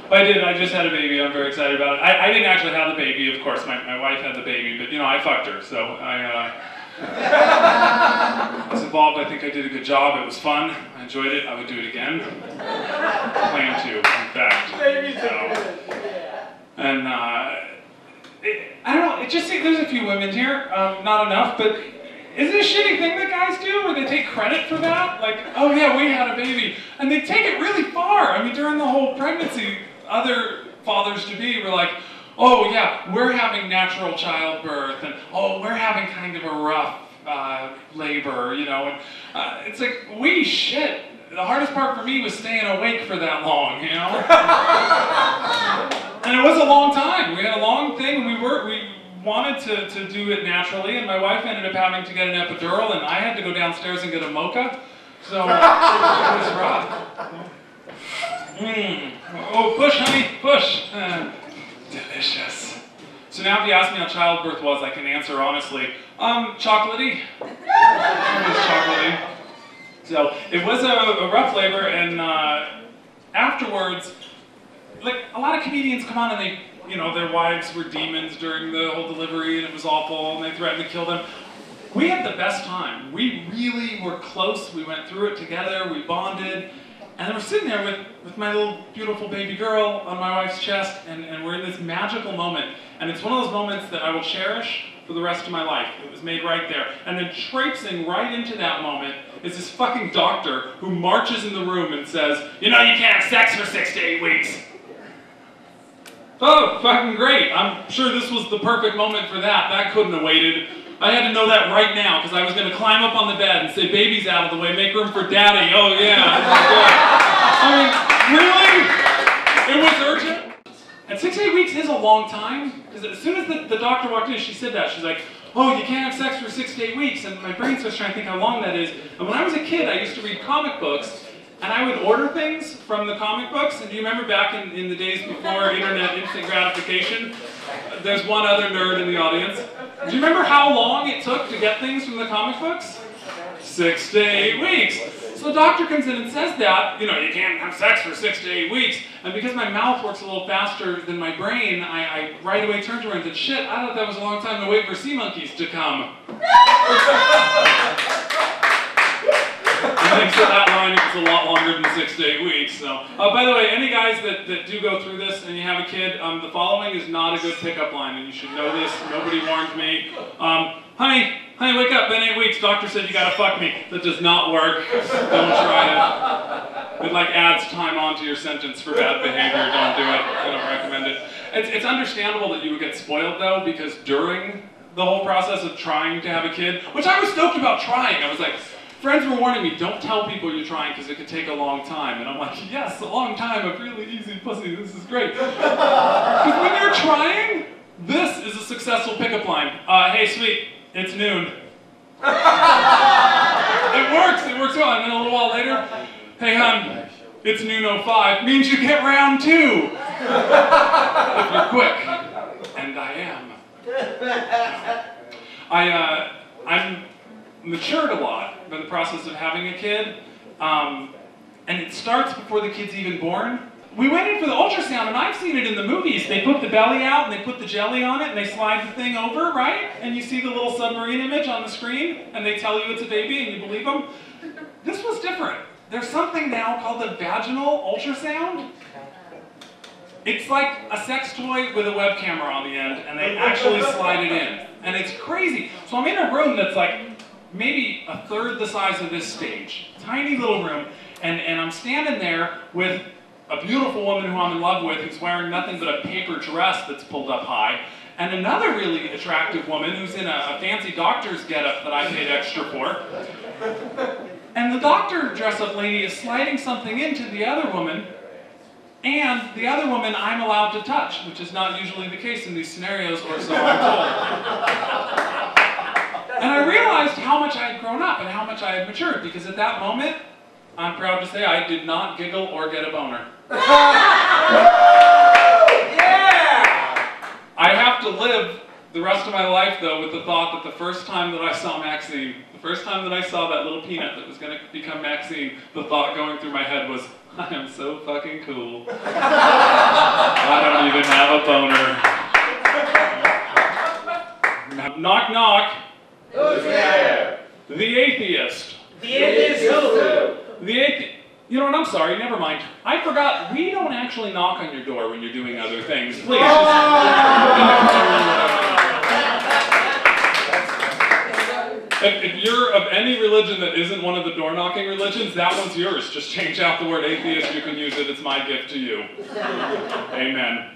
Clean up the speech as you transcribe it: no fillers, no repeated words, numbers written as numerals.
I did. I just had a baby. I'm very excited about it. I didn't actually have the baby, of course. My wife had the baby, but you know, I fucked her, so I was involved. I think I did a good job. It was fun. I enjoyed it. I would do it again. Plan to, in fact. And I don't know. It just seems there's a few women here, not enough, but. Is it a shitty thing that guys do where they take credit for that? Like, oh yeah, we had a baby. And they take it really far. I mean, during the whole pregnancy, other fathers-to-be were like, oh yeah, we're having natural childbirth, and oh, we're having kind of a rough labor, you know. And it's like, we shit. The hardest part for me was staying awake for that long, you know? And it was a long time. We had a long thing, and we wanted to do it naturally, and my wife ended up having to get an epidural, and I had to go downstairs and get a mocha, so it was rough. Oh, push, honey, push. Delicious. So now if you ask me how childbirth was, I can answer honestly, chocolatey. It was chocolatey. So it was a rough labor, and afterwards, like a lot of comedians come on and they, you know, their wives were demons during the whole delivery and it was awful and they threatened to kill them. We had the best time. We really were close. We went through it together. We bonded. And we're sitting there with my little beautiful baby girl on my wife's chest, and we're in this magical moment. And it's one of those moments that I will cherish for the rest of my life. It was made right there. And then traipsing right into that moment is this fucking doctor who marches in the room and says, you know, you can't have sex for 6 to 8 weeks. Oh, fucking great. I'm sure this was the perfect moment for that. That couldn't have waited. I had to know that right now, because I was going to climb up on the bed and say, baby's out of the way, make room for daddy. Oh, yeah. I mean, really? It was urgent. And 6 to 8 weeks is a long time, because as soon as the doctor walked in, she said that. She's like, oh, you can't have sex for 6 to 8 weeks. And my brain starts trying to think how long that is. And when I was a kid, I used to read comic books, and I would order things from the comic books. And do you remember back in the days before internet instant gratification? There's one other nerd in the audience. Do you remember how long it took to get things from the comic books? 6 to 8 weeks. So the doctor comes in and says that, you know, you can't have sex for 6 to 8 weeks. And because my mouth works a little faster than my brain, I right away turned to her and said, shit, I thought that was a long time to wait for sea monkeys to come. Thanks to that line, it was a lot longer than 6 to 8 weeks. So, by the way, any guys that do go through this and you have a kid, the following is not a good pickup line, and you should know this. Nobody warned me. Honey, wake up, been 8 weeks. Doctor said you gotta fuck me. That does not work. Don't try it. It like adds time onto your sentence for bad behavior. Don't do it. I don't recommend it. It's understandable that you would get spoiled though, because during the whole process of trying to have a kid, which I was stoked about trying. I was like, friends were warning me, don't tell people you're trying because it could take a long time. And I'm like, yes, a long time of really easy pussy, this is great. Because when you're trying, this is a successful pickup line. Hey, sweet, it's noon. It works well. And then a little while later, hey, hun, it's noon 05, means you get round 2. If you're quick. And I am. I'm matured a lot by the process of having a kid, and it starts before the kid's even born. We went in for the ultrasound, and I've seen it in the movies. They put the belly out, and they put the jelly on it, and they slide the thing over, right? And you see the little submarine image on the screen, and they tell you it's a baby, and you believe them. This was different. There's something now called the vaginal ultrasound. It's like a sex toy with a web camera on the end, and they actually slide it in. And it's crazy. So I'm in a room that's like maybe a third the size of this stage. Tiny little room. And I'm standing there with a beautiful woman who I'm in love with, who's wearing nothing but a paper dress that's pulled up high, and another really attractive woman who's in a fancy doctor's getup that I paid extra for. And the doctor dress-up lady is sliding something into the other woman, and the other woman I'm allowed to touch, which is not usually the case in these scenarios, or so I'm told. And I realized how much I had grown up and how much I had matured, because at that moment, I'm proud to say I did not giggle or get a boner. Yeah! I have to live the rest of my life, though, with the thought that the first time that I saw Maxine, the first time that I saw that little peanut that was going to become Maxine, the thought going through my head was, I am so fucking cool. I don't even have a boner. Knock, knock. Who's there? The atheist. The atheist who? The atheist. You know what, I'm sorry, never mind. I forgot, we don't actually knock on your door when you're doing other things. Please. If you're of any religion that isn't one of the door-knocking religions, that one's yours. Just change out the word atheist, you can use it, it's my gift to you. Amen.